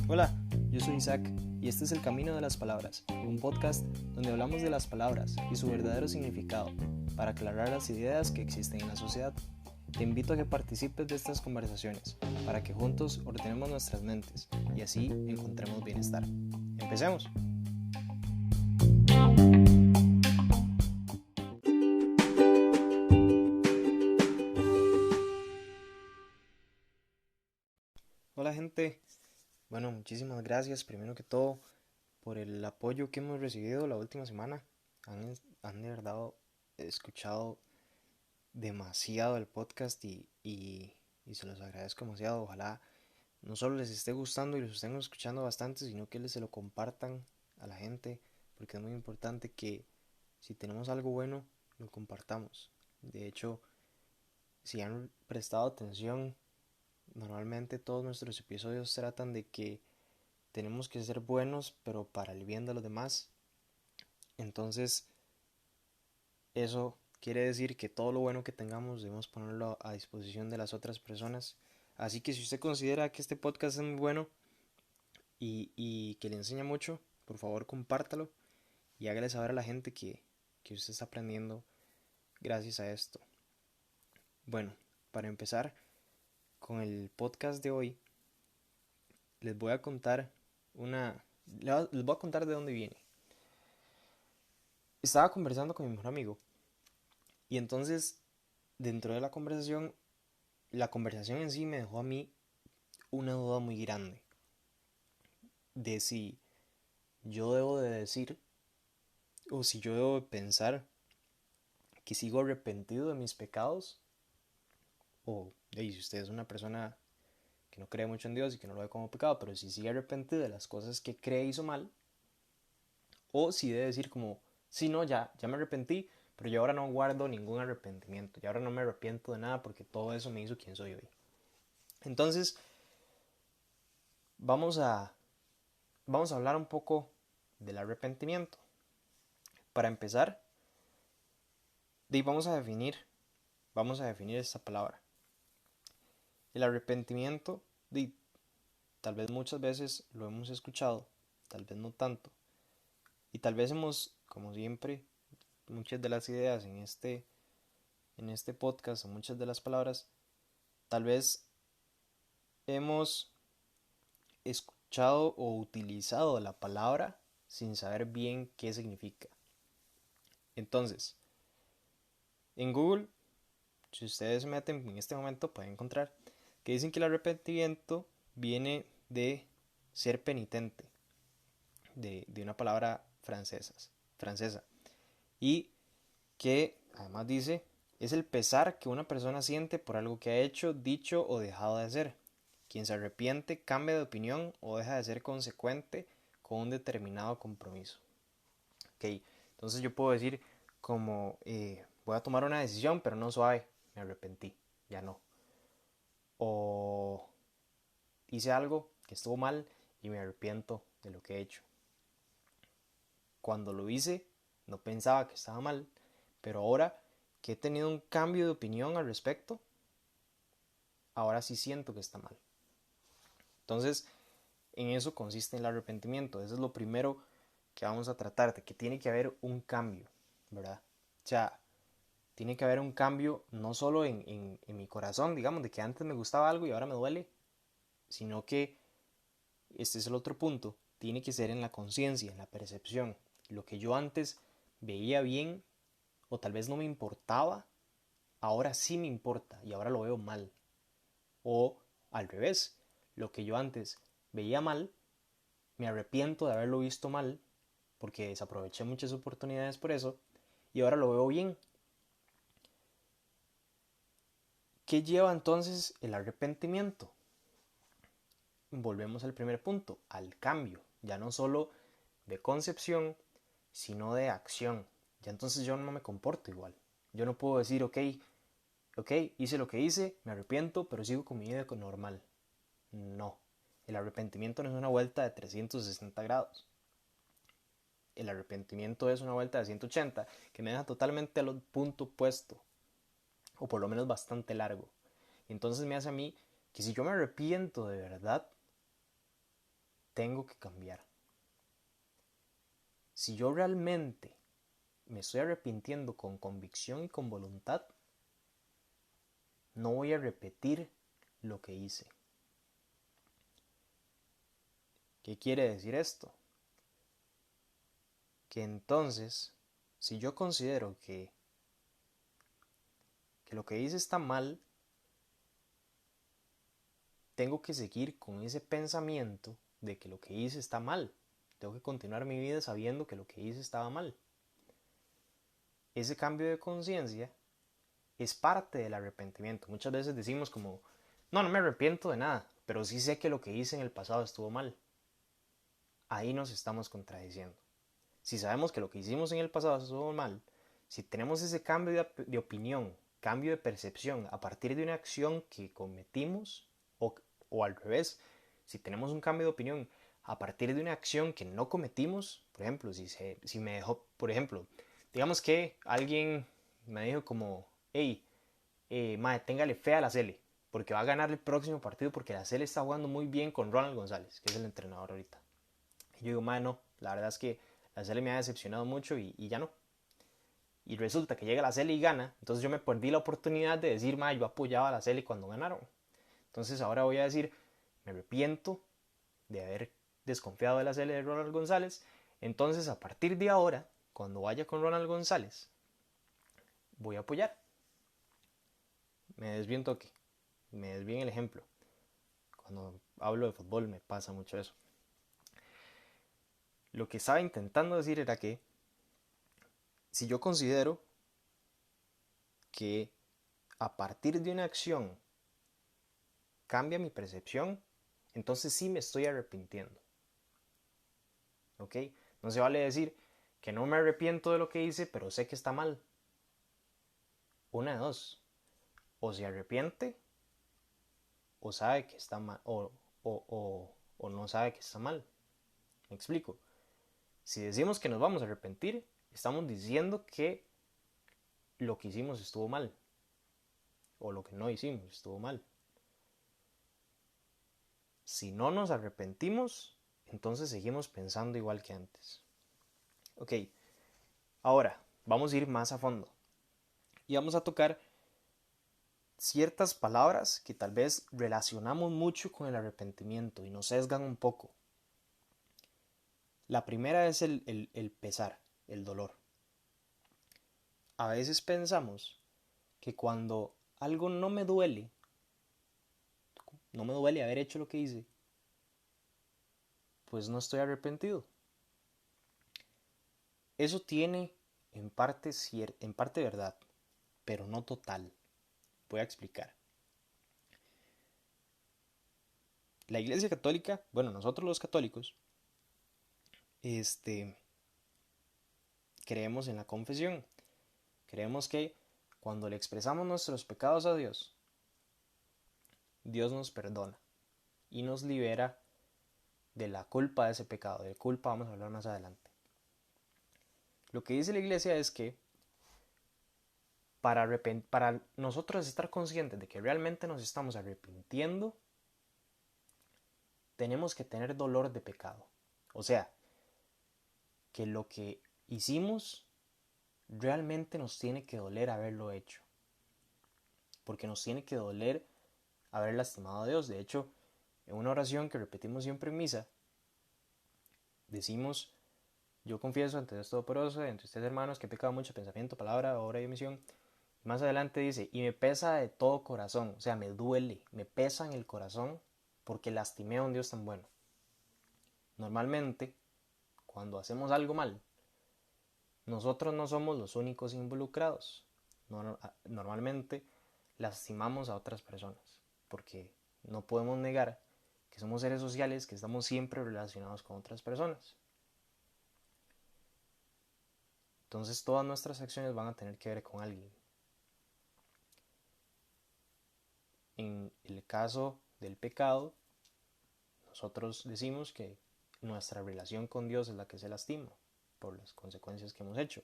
Hola, yo soy Isaac y este es El Camino de las Palabras, un podcast donde hablamos de las palabras y su verdadero significado para aclarar las ideas que existen en la sociedad. Te invito a que participes de estas conversaciones para que juntos ordenemos nuestras mentes y así encontremos bienestar. ¡Empecemos! Hola gente, bueno, muchísimas gracias primero que todo por el apoyo que hemos recibido la última semana. Han de verdad escuchado demasiado el podcast y se los agradezco demasiado. Ojalá no solo les esté gustando y los estén escuchando bastante, sino que se lo compartan a la gente, porque es muy importante que si tenemos algo bueno, lo compartamos. De hecho, si han prestado atención, normalmente todos nuestros episodios tratan de que tenemos que ser buenos, pero para el bien de los demás. Entonces, eso quiere decir que todo lo bueno que tengamos debemos ponerlo a disposición de las otras personas. Así que si usted considera que este podcast es muy bueno y que le enseña mucho, por favor compártalo y hágale saber a la gente que usted está aprendiendo gracias a esto. Bueno, para empezar con el podcast de hoy, les voy a contar les voy a contar de dónde viene. Estaba conversando con mi mejor amigo y entonces dentro de la conversación en sí me dejó a mí una duda muy grande de si yo debo de decir o si yo debo de pensar que sigo arrepentido de mis pecados o si usted es una persona que no cree mucho en Dios y que no lo ve como pecado, pero si sigue arrepentido de las cosas que cree hizo mal, o si debe decir como, sí, no, ya me arrepentí, pero yo ahora no guardo ningún arrepentimiento, y ahora no me arrepiento de nada porque todo eso me hizo quien soy hoy. Entonces, vamos a, vamos a hablar un poco del arrepentimiento. Para empezar, vamos a definir esta palabra. El arrepentimiento, tal vez muchas veces lo hemos escuchado, tal vez no tanto, y tal vez como siempre, muchas de las ideas en este podcast o muchas de las palabras, tal vez hemos escuchado o utilizado la palabra sin saber bien qué significa. Entonces, en Google, si ustedes se meten en este momento, pueden encontrar que dicen que el arrepentimiento viene de ser penitente, de una palabra francesa, y que además dice es el pesar que una persona siente por algo que ha hecho, dicho o dejado de hacer. Quien se arrepiente cambia de opinión o deja de ser consecuente con un determinado compromiso. Ok, entonces yo puedo decir como voy a tomar una decisión, pero no suave, me arrepentí, ya no. O hice algo que estuvo mal y me arrepiento de lo que he hecho. Cuando lo hice, no pensaba que estaba mal, pero ahora que he tenido un cambio de opinión al respecto, ahora sí siento que está mal. Entonces, en eso consiste el arrepentimiento. Eso es lo primero que vamos a tratar, de que tiene que haber un cambio, ¿verdad? O sea, tiene que haber un cambio no solo en mi corazón, digamos, de que antes me gustaba algo y ahora me duele, sino que este es el otro punto, tiene que ser en la conciencia, en la percepción. Lo que yo antes veía bien o tal vez no me importaba, ahora sí me importa y ahora lo veo mal. O al revés, lo que yo antes veía mal, me arrepiento de haberlo visto mal porque desaproveché muchas oportunidades por eso y ahora lo veo bien. ¿Qué lleva entonces el arrepentimiento? Volvemos al primer punto, al cambio, ya no solo de concepción, sino de acción. Ya entonces yo no me comporto igual. Yo no puedo decir, ok, hice lo que hice, me arrepiento, pero sigo con mi vida normal. No, el arrepentimiento no es una vuelta de 360 grados. El arrepentimiento es una vuelta de 180 que me deja totalmente al punto opuesto, o por lo menos bastante largo. Entonces me hace a mí que si yo me arrepiento de verdad, tengo que cambiar. Si yo realmente me estoy arrepintiendo con convicción y con voluntad, no voy a repetir lo que hice. ¿Qué quiere decir esto? Que entonces, si yo considero que lo que hice está mal, tengo que seguir con ese pensamiento de que lo que hice está mal. Tengo que continuar mi vida sabiendo que lo que hice estaba mal. Ese cambio de conciencia es parte del arrepentimiento. Muchas veces decimos como, no me arrepiento de nada, pero sí sé que lo que hice en el pasado estuvo mal. Ahí nos estamos contradiciendo. Si sabemos que lo que hicimos en el pasado estuvo mal, si tenemos ese cambio de opinión, cambio de percepción a partir de una acción que cometimos, o al revés, si tenemos un cambio de opinión a partir de una acción que no cometimos, por ejemplo, si me dejó, por ejemplo, digamos que alguien me dijo como, hey, mae, téngale fe a la Cele, porque va a ganar el próximo partido porque la Cele está jugando muy bien con Ronald González, que es el entrenador ahorita. Y yo digo, mae, no, la verdad es que la Cele me ha decepcionado mucho y ya no. Y resulta que llega la Cele y gana, entonces yo me perdí la oportunidad de decir, mae, yo apoyaba a la Cele cuando ganaron. Entonces ahora voy a decir, me arrepiento de haber desconfiado de la Cele de Ronald González. Entonces a partir de ahora, cuando vaya con Ronald González, voy a apoyar. Me desvío un toque, me desvío en el ejemplo. Cuando hablo de fútbol me pasa mucho eso. Lo que estaba intentando decir era que si yo considero que a partir de una acción cambia mi percepción, entonces sí me estoy arrepintiendo. ¿Ok? No se vale decir que no me arrepiento de lo que hice, pero sé que está mal. Una de dos. O se arrepiente, o sabe que está mal, o no sabe que está mal. Me explico. Si decimos que nos vamos a arrepentir, estamos diciendo que lo que hicimos estuvo mal. O lo que no hicimos estuvo mal. Si no nos arrepentimos, entonces seguimos pensando igual que antes. Ok, ahora vamos a ir más a fondo. Y vamos a tocar ciertas palabras que tal vez relacionamos mucho con el arrepentimiento y nos sesgan un poco. La primera es el pesar, el dolor. A veces pensamos que cuando algo no me duele haber hecho lo que hice, pues no estoy arrepentido. Eso tiene en parte verdad, pero no total. Voy a explicar. La Iglesia Católica, bueno, nosotros los católicos, este, creemos en la confesión. Creemos que cuando le expresamos nuestros pecados a Dios, Dios nos perdona y nos libera de la culpa de ese pecado. De culpa vamos a hablar más adelante. Lo que dice la Iglesia es que para nosotros estar conscientes de que realmente nos estamos arrepintiendo, tenemos que tener dolor de pecado. O sea, que lo que hicimos realmente nos tiene que doler haberlo hecho. Porque nos tiene que doler haber lastimado a Dios. De hecho, en una oración que repetimos siempre en misa, decimos, yo confieso ante Dios Todopoderoso, entre ustedes hermanos, que he pecado mucho, pensamiento, palabra, obra y omisión. Más adelante dice, y me pesa de todo corazón, o sea, me duele, me pesa en el corazón porque lastimé a un Dios tan bueno. Normalmente, cuando hacemos algo mal, nosotros no somos los únicos involucrados. Normalmente lastimamos a otras personas, porque no podemos negar que somos seres sociales, que estamos siempre relacionados con otras personas. Entonces todas nuestras acciones van a tener que ver con alguien. En el caso del pecado, nosotros decimos que nuestra relación con Dios es la que se lastima por las consecuencias que hemos hecho.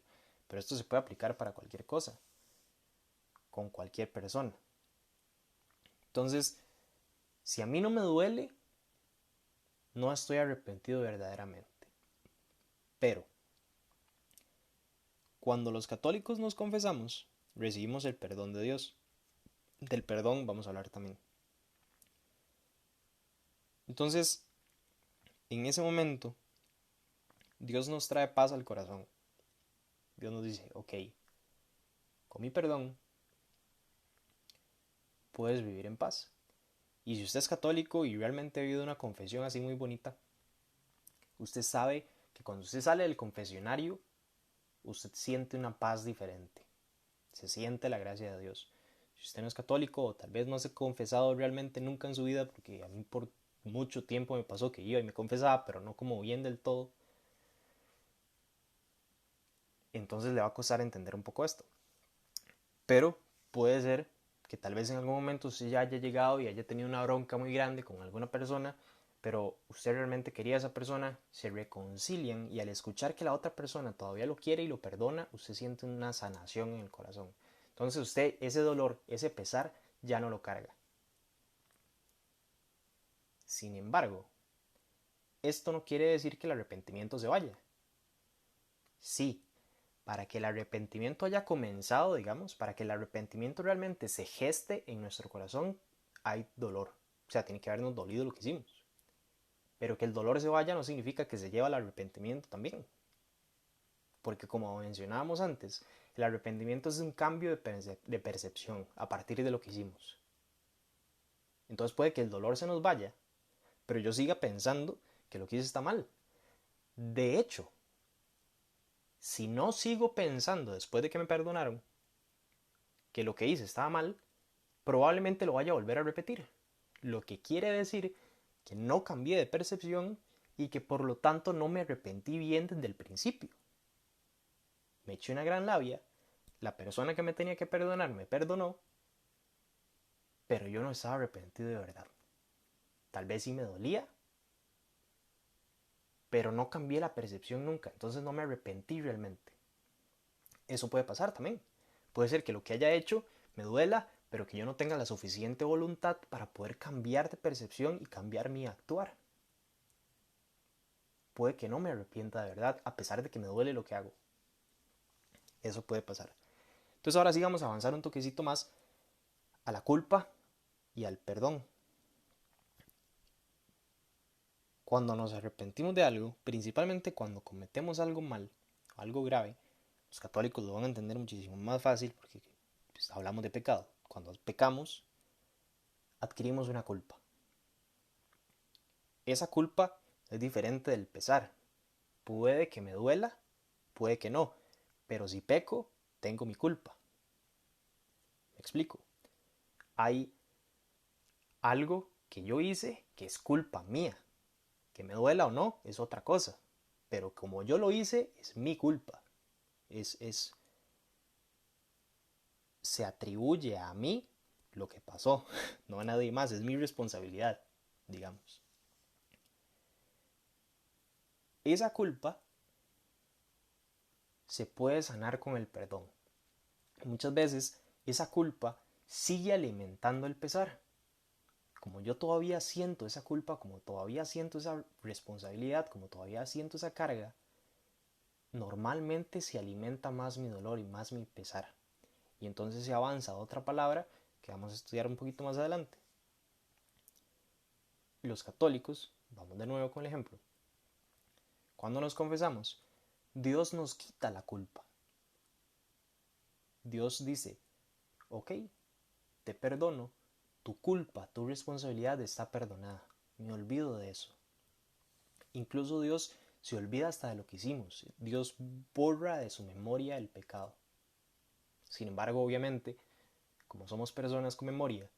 Pero esto se puede aplicar para cualquier cosa, con cualquier persona. Entonces, si a mí no me duele, no estoy arrepentido verdaderamente. Pero, cuando los católicos nos confesamos, recibimos el perdón de Dios. Del perdón vamos a hablar también. Entonces, en ese momento, Dios nos trae paz al corazón. Dios nos dice, ok, con mi perdón puedes vivir en paz. Y si usted es católico y realmente ha vivido una confesión así muy bonita, usted sabe que cuando usted sale del confesionario, usted siente una paz diferente. Se siente la gracia de Dios. Si usted no es católico o tal vez no se ha confesado realmente nunca en su vida, porque a mí por mucho tiempo me pasó que iba y me confesaba, pero no como bien del todo, entonces le va a costar entender un poco esto. Pero puede ser que tal vez en algún momento usted ya haya llegado y haya tenido una bronca muy grande con alguna persona, pero usted realmente quería a esa persona, se reconcilian y al escuchar que la otra persona todavía lo quiere y lo perdona, usted siente una sanación en el corazón. Entonces usted ese dolor, ese pesar, ya no lo carga. Sin embargo, esto no quiere decir que el arrepentimiento se vaya. Sí, para que el arrepentimiento haya comenzado, digamos, para que el arrepentimiento realmente se geste en nuestro corazón, hay dolor. O sea, tiene que habernos dolido lo que hicimos. Pero que el dolor se vaya no significa que se lleva al arrepentimiento también. Porque como mencionábamos antes, el arrepentimiento es un cambio de percepción a partir de lo que hicimos. Entonces puede que el dolor se nos vaya, pero yo siga pensando que lo que hice está mal. De hecho, si no sigo pensando después de que me perdonaron que lo que hice estaba mal, probablemente lo vaya a volver a repetir. Lo que quiere decir que no cambié de percepción y que por lo tanto no me arrepentí bien desde el principio. Me eché una gran labia, la persona que me tenía que perdonar me perdonó, pero yo no estaba arrepentido de verdad. Tal vez sí me dolía, pero no cambié la percepción nunca, entonces no me arrepentí realmente. Eso puede pasar también. Puede ser que lo que haya hecho me duela, pero que yo no tenga la suficiente voluntad para poder cambiar de percepción y cambiar mi actuar. Puede que no me arrepienta de verdad, a pesar de que me duele lo que hago. Eso puede pasar. Entonces ahora sí vamos a avanzar un toquecito más a la culpa y al perdón. Cuando nos arrepentimos de algo, principalmente cuando cometemos algo mal, algo grave, los católicos lo van a entender muchísimo más fácil porque pues, hablamos de pecado. Cuando pecamos, adquirimos una culpa. Esa culpa es diferente del pesar. Puede que me duela, puede que no, pero si peco, tengo mi culpa. Me explico. Hay algo que yo hice que es culpa mía. Que me duela o no es otra cosa. Pero como yo lo hice, es mi culpa. Es se atribuye a mí lo que pasó, no a nadie más, es mi responsabilidad, digamos. Esa culpa se puede sanar con el perdón. Muchas veces esa culpa sigue alimentando el pesar. Como yo todavía siento esa culpa, como todavía siento esa responsabilidad, como todavía siento esa carga, normalmente se alimenta más mi dolor y más mi pesar. Y entonces se avanza a otra palabra que vamos a estudiar un poquito más adelante. Los católicos, vamos de nuevo con el ejemplo, cuando nos confesamos, Dios nos quita la culpa. Dios dice, ok, te perdono, tu culpa, tu responsabilidad está perdonada, me olvido de eso. Incluso Dios se olvida hasta de lo que hicimos, Dios borra de su memoria el pecado. Sin embargo, obviamente, como somos personas con memoria,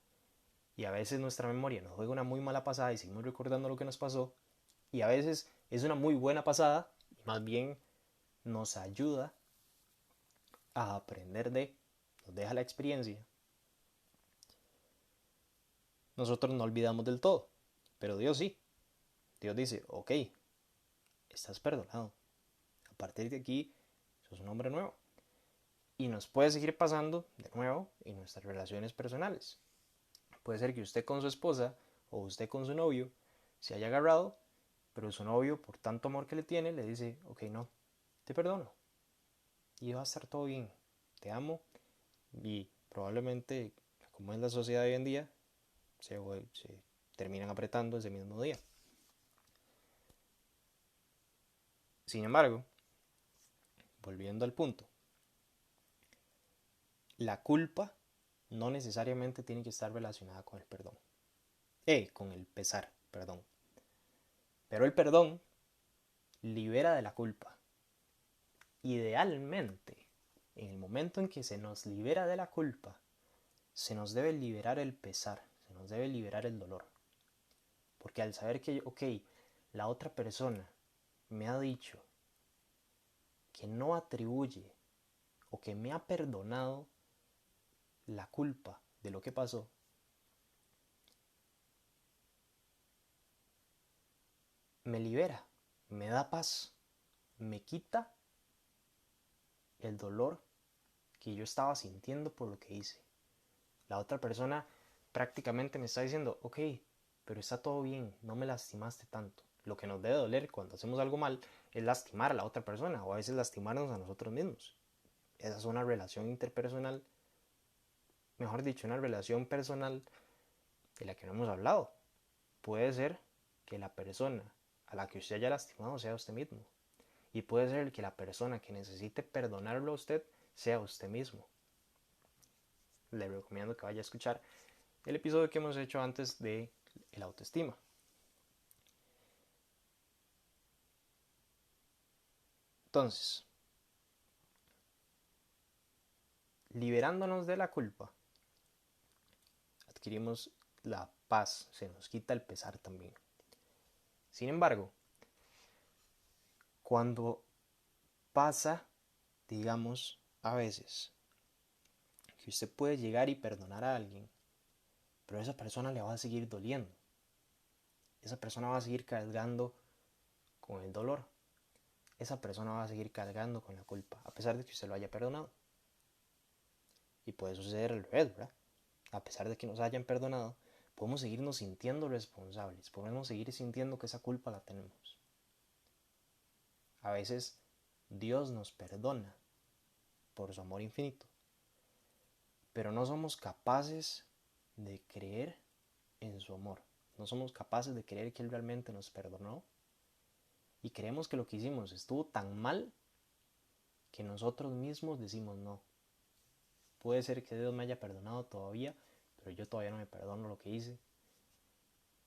y a veces nuestra memoria nos juega una muy mala pasada y seguimos recordando lo que nos pasó, y a veces es una muy buena pasada, y más bien nos ayuda a aprender nos deja la experiencia, nosotros no olvidamos del todo, pero Dios sí. Dios dice, ok, estás perdonado. A partir de aquí, sos un hombre nuevo. Y nos puede seguir pasando de nuevo en nuestras relaciones personales. Puede ser que usted con su esposa o usted con su novio se haya agarrado, pero su novio, por tanto amor que le tiene, le dice, ok, no, te perdono y va a estar todo bien, te amo, y probablemente, como es la sociedad de hoy en día, se terminan apretando ese mismo día. Sin embargo, volviendo al punto, la culpa no necesariamente tiene que estar relacionada con el perdón. Con el pesar, perdón. Pero el perdón libera de la culpa. Idealmente, en el momento en que se nos libera de la culpa, se nos debe liberar el pesar, se nos debe liberar el dolor. Porque al saber que, ok, la otra persona me ha dicho que no atribuye o que me ha perdonado la culpa de lo que pasó, me libera, me da paz, me quita el dolor que yo estaba sintiendo por lo que hice. La otra persona prácticamente me está diciendo, ok, pero está todo bien, no me lastimaste tanto. Lo que nos debe doler cuando hacemos algo mal es lastimar a la otra persona o a veces lastimarnos a nosotros mismos. Esa es una relación interpersonal, mejor dicho, una relación personal de la que no hemos hablado. Puede ser que la persona a la que usted haya lastimado sea usted mismo. Y puede ser que la persona que necesite perdonarlo a usted sea usted mismo. Le recomiendo que vaya a escuchar el episodio que hemos hecho antes de el autoestima. Entonces, liberándonos de la culpa, adquirimos la paz, se nos quita el pesar también. Sin embargo, cuando pasa, digamos, a veces, que usted puede llegar y perdonar a alguien, pero a esa persona le va a seguir doliendo. Esa persona va a seguir cargando con el dolor. Esa persona va a seguir cargando con la culpa, a pesar de que usted lo haya perdonado. Y puede suceder al revés, ¿verdad? A pesar de que nos hayan perdonado, podemos seguirnos sintiendo responsables, podemos seguir sintiendo que esa culpa la tenemos. A veces Dios nos perdona por su amor infinito, pero no somos capaces de creer en su amor. No somos capaces de creer que Él realmente nos perdonó y creemos que lo que hicimos estuvo tan mal que nosotros mismos decimos no. Puede ser que Dios me haya perdonado todavía, pero yo todavía no me perdono lo que hice.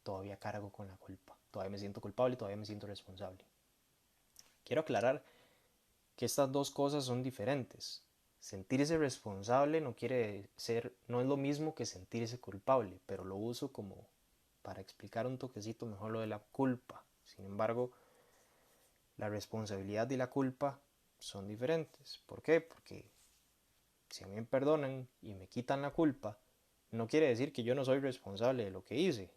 Todavía cargo con la culpa. Todavía me siento culpable y todavía me siento responsable. Quiero aclarar que estas dos cosas son diferentes. Sentirse responsable no es lo mismo que sentirse culpable, pero lo uso como para explicar un toquecito mejor lo de la culpa. Sin embargo, la responsabilidad y la culpa son diferentes. ¿Por qué? Porque si a mí me perdonan y me quitan la culpa, no quiere decir que yo no soy responsable de lo que hice.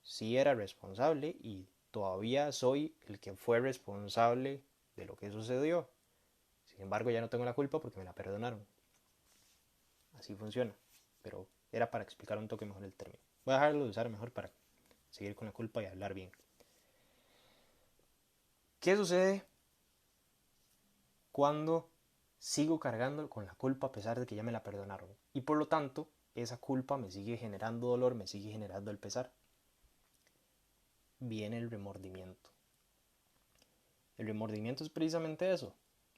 Sí era responsable y todavía soy el que fue responsable de lo que sucedió. Sin embargo, ya no tengo la culpa porque me la perdonaron. Así funciona. Pero era para explicar un toque mejor el término. Voy a dejarlo de usar mejor para seguir con la culpa y hablar bien. ¿Qué sucede cuando sigo cargando con la culpa a pesar de que ya me la perdonaron? Y por lo tanto, esa culpa me sigue generando dolor, me sigue generando el pesar. Viene el remordimiento. El remordimiento es precisamente eso,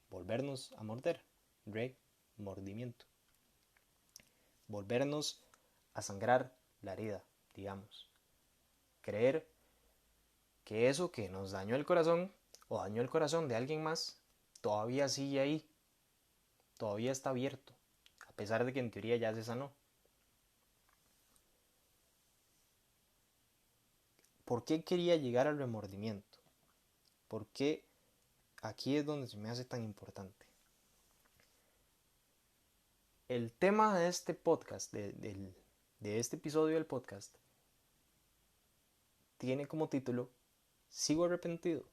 volvernos a morder, remordimiento. Volvernos a sangrar la herida, digamos. Creer que eso que nos dañó el corazón o dañó el corazón de alguien más, todavía sigue ahí, todavía está abierto, a pesar de que en teoría ya se sanó. ¿Por qué quería llegar al remordimiento? ¿Por qué aquí es donde se me hace tan importante? El tema de este podcast, de este episodio del podcast, tiene como título ¿Sigo arrepentido?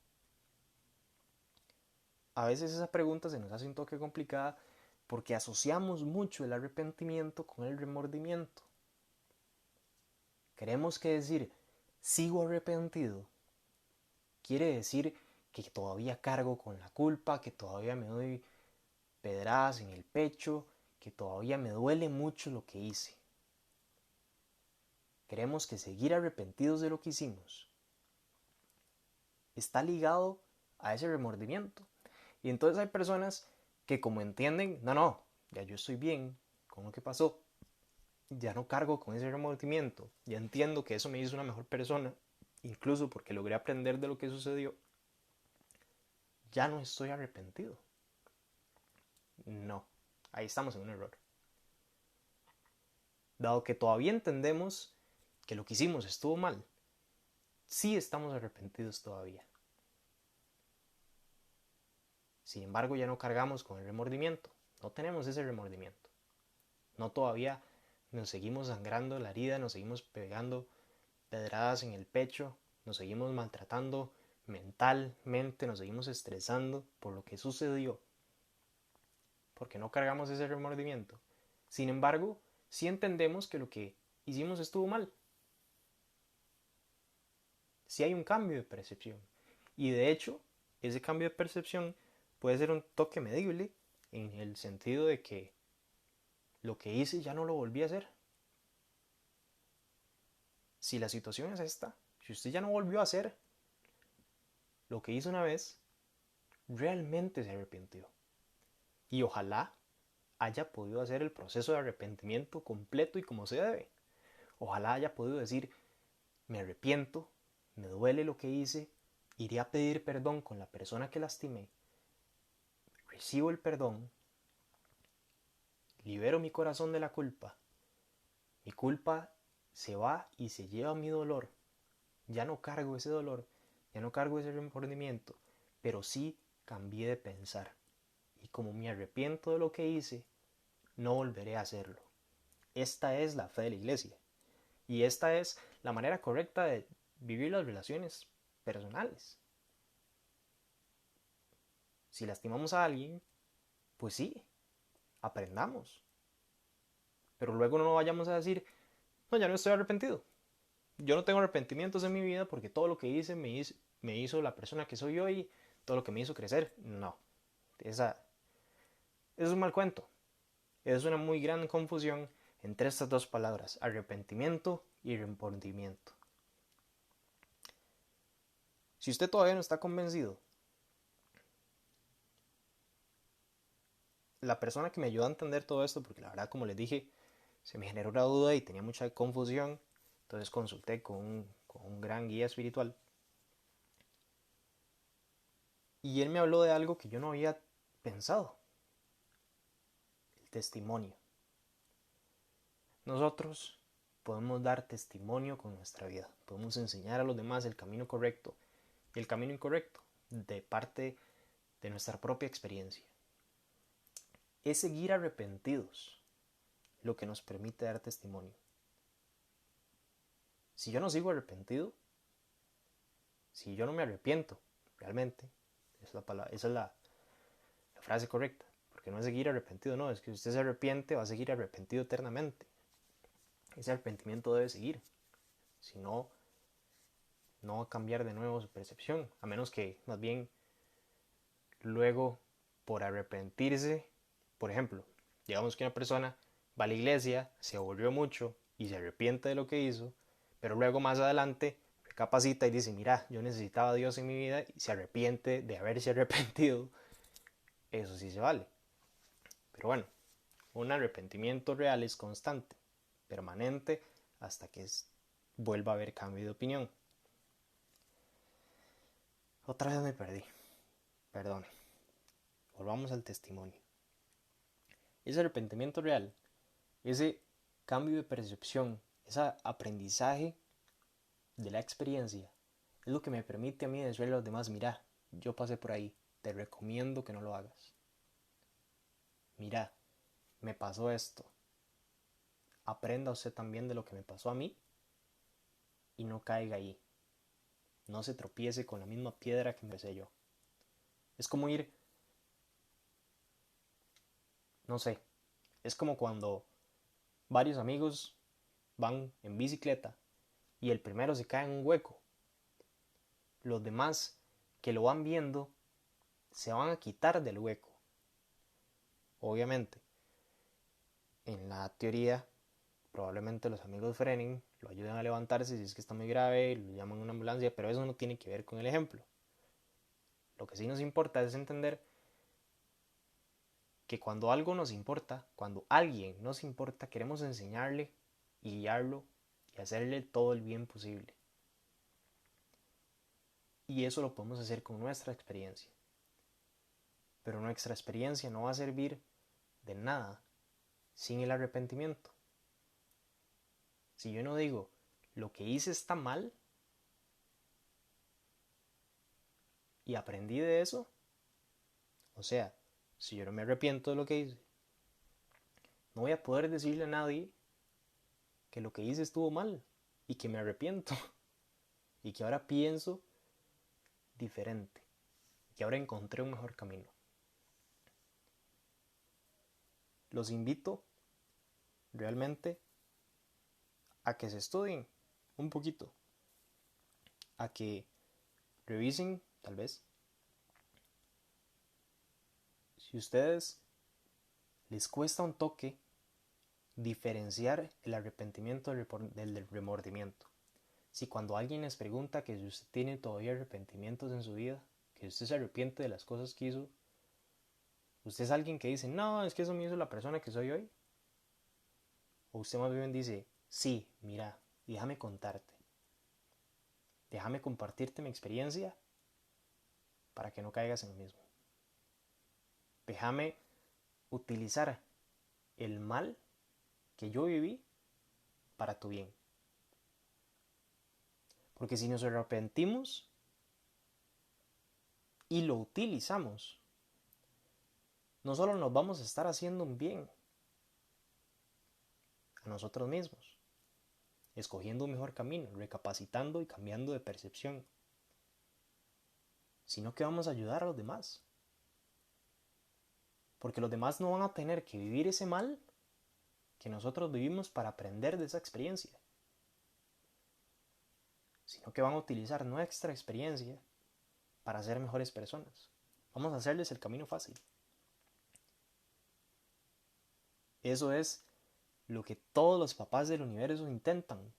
A veces esa pregunta se nos hace un toque complicada porque asociamos mucho el arrepentimiento con el remordimiento. Creemos que decir sigo arrepentido quiere decir que todavía cargo con la culpa, que todavía me doy pedradas en el pecho, que todavía me duele mucho lo que hice. Creemos que seguir arrepentidos de lo que hicimos está ligado a ese remordimiento. Y entonces hay personas que como entienden, no, ya yo estoy bien con lo que pasó, ya no cargo con ese remordimiento, ya entiendo que eso me hizo una mejor persona, incluso porque logré aprender de lo que sucedió, ya no estoy arrepentido. No, ahí estamos en un error. Dado que todavía entendemos que lo que hicimos estuvo mal, sí estamos arrepentidos todavía. Sin embargo, ya no cargamos con el remordimiento, no tenemos ese remordimiento. No todavía nos seguimos sangrando la herida, nos seguimos pegando pedradas en el pecho, nos seguimos maltratando mentalmente, nos seguimos estresando por lo que sucedió, porque no cargamos ese remordimiento. Sin embargo, sí entendemos que lo que hicimos estuvo mal. Sí hay un cambio de percepción. Y de hecho, ese cambio de percepción puede ser un toque medible en el sentido de que lo que hice ya no lo volví a hacer. Si la situación es esta, si usted ya no volvió a hacer lo que hizo una vez, realmente se arrepintió. Y ojalá haya podido hacer el proceso de arrepentimiento completo y como se debe. Ojalá haya podido decir, me arrepiento, me duele lo que hice, iré a pedir perdón con la persona que lastimé, recibo el perdón, libero mi corazón de la culpa, mi culpa se va y se lleva mi dolor, ya no cargo ese dolor, ya no cargo ese remordimiento, pero sí cambié de pensar. Y como me arrepiento de lo que hice, no volveré a hacerlo. Esta es la fe de la iglesia. Y esta es la manera correcta de vivir las relaciones personales. Si lastimamos a alguien, pues sí, aprendamos. Pero luego no vayamos a decir, no, ya no estoy arrepentido. Yo no tengo arrepentimientos en mi vida porque todo lo que hice me hizo la persona que soy hoy, todo lo que me hizo crecer. No, esa es un mal cuento. Es una muy gran confusión entre estas dos palabras, arrepentimiento y remordimiento. Si usted todavía no está convencido, la persona que me ayudó a entender todo esto, porque la verdad, como les dije, se me generó una duda y tenía mucha confusión, entonces consulté con un gran guía espiritual. Y él me habló de algo que yo no había pensado, el testimonio. Nosotros podemos dar testimonio con nuestra vida, podemos enseñar a los demás el camino correcto y el camino incorrecto de parte de nuestra propia experiencia. Es seguir arrepentidos lo que nos permite dar testimonio. Si yo no sigo arrepentido, si yo no me arrepiento realmente, esa es la frase correcta, porque no es seguir arrepentido, no, es que si usted se arrepiente va a seguir arrepentido eternamente. Ese arrepentimiento debe seguir, si no, no va a cambiar de nuevo su percepción, a menos que más bien luego por arrepentirse, por ejemplo, digamos que una persona va a la iglesia, se aburrió mucho y se arrepiente de lo que hizo, pero luego más adelante recapacita y dice, mira, yo necesitaba a Dios en mi vida y se arrepiente de haberse arrepentido, eso sí se vale. Pero bueno, un arrepentimiento real es constante, permanente, hasta que vuelva a haber cambio de opinión. Otra vez me perdí, perdone. Volvamos al testimonio. Ese arrepentimiento real, ese cambio de percepción, ese aprendizaje de la experiencia, es lo que me permite a mí decirle a los demás, mira, yo pasé por ahí, te recomiendo que no lo hagas. Mira, me pasó esto. Aprenda usted también de lo que me pasó a mí y no caiga ahí. No se tropiece con la misma piedra que me besé yo. Es como ir, no sé, es como cuando varios amigos van en bicicleta y el primero se cae en un hueco, los demás que lo van viendo se van a quitar del hueco. Obviamente, en la teoría, probablemente los amigos frenen, lo ayuden a levantarse si es que está muy grave, lo llaman a una ambulancia, pero eso no tiene que ver con el ejemplo. Lo que sí nos importa es entender que cuando algo nos importa, cuando alguien nos importa, queremos enseñarle y guiarlo y hacerle todo el bien posible. Y eso lo podemos hacer con nuestra experiencia. Pero nuestra experiencia no va a servir de nada sin el arrepentimiento. Si yo no digo, lo que hice está mal y aprendí de eso, o sea, si yo no me arrepiento de lo que hice, no voy a poder decirle a nadie que lo que hice estuvo mal y que me arrepiento y que ahora pienso diferente, que ahora encontré un mejor camino. Los invito realmente a que se estudien un poquito, a que revisen, tal vez, si a ustedes les cuesta un toque diferenciar el arrepentimiento del remordimiento. Si cuando alguien les pregunta que si usted tiene todavía arrepentimientos en su vida, que usted se arrepiente de las cosas que hizo, usted es alguien que dice, no, es que eso me hizo la persona que soy hoy. O usted más bien dice, sí, mira, déjame contarte, déjame compartirte mi experiencia para que no caigas en lo mismo. Déjame utilizar el mal que yo viví para tu bien. Porque si nos arrepentimos y lo utilizamos, no solo nos vamos a estar haciendo un bien a nosotros mismos, escogiendo un mejor camino, recapacitando y cambiando de percepción, sino que vamos a ayudar a los demás. Porque los demás no van a tener que vivir ese mal que nosotros vivimos para aprender de esa experiencia, sino que van a utilizar nuestra experiencia para ser mejores personas. Vamos a hacerles el camino fácil. Eso es lo que todos los papás del universo intentan.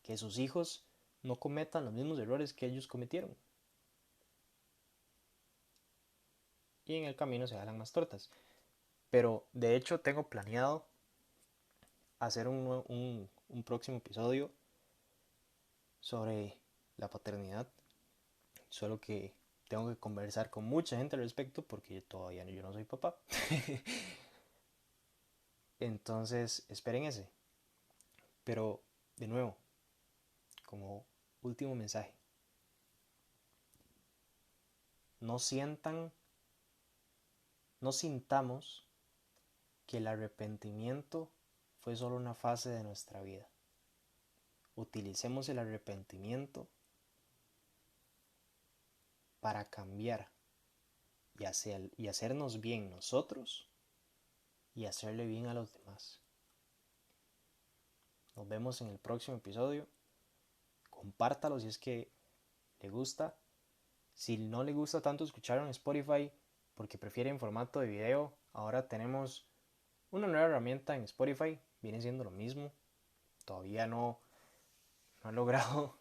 Que sus hijos no cometan los mismos errores que ellos cometieron. Y en el camino se jalan más tortas. Pero de hecho tengo planeado hacer un próximo episodio sobre la paternidad. Solo que tengo que conversar con mucha gente al respecto porque todavía yo no soy papá. Entonces esperen ese. Pero de nuevo, como último mensaje, no sientan, no sintamos que el arrepentimiento fue solo una fase de nuestra vida. Utilicemos el arrepentimiento para cambiar y hacernos bien nosotros y hacerle bien a los demás. Nos vemos en el próximo episodio. Compártalo si es que le gusta. Si no le gusta tanto escucharlo en Spotify porque prefiere en formato de video, ahora tenemos una nueva herramienta en Spotify. Viene siendo lo mismo. Todavía no he logrado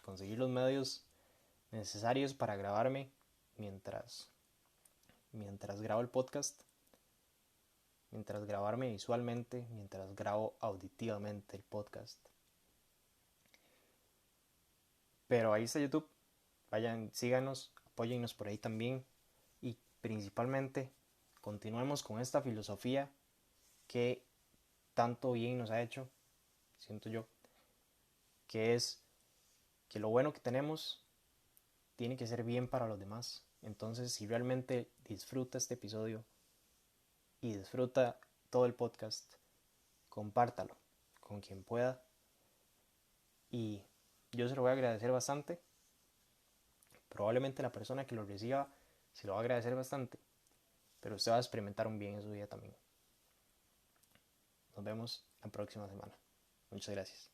conseguir los medios necesarios para grabarme mientras grabo el podcast, mientras grabarme visualmente, mientras grabo auditivamente el podcast. Pero ahí está YouTube, vayan, síganos, apóyennos por ahí también y principalmente continuemos con esta filosofía que tanto bien nos ha hecho, siento yo, que es que lo bueno que tenemos tiene que ser bien para los demás. Entonces, si realmente disfruta este episodio y disfruta todo el podcast, compártalo con quien pueda y yo se lo voy a agradecer bastante. Probablemente la persona que lo reciba se lo va a agradecer bastante, pero usted va a experimentar un bien en su vida también. Nos vemos la próxima semana. Muchas gracias.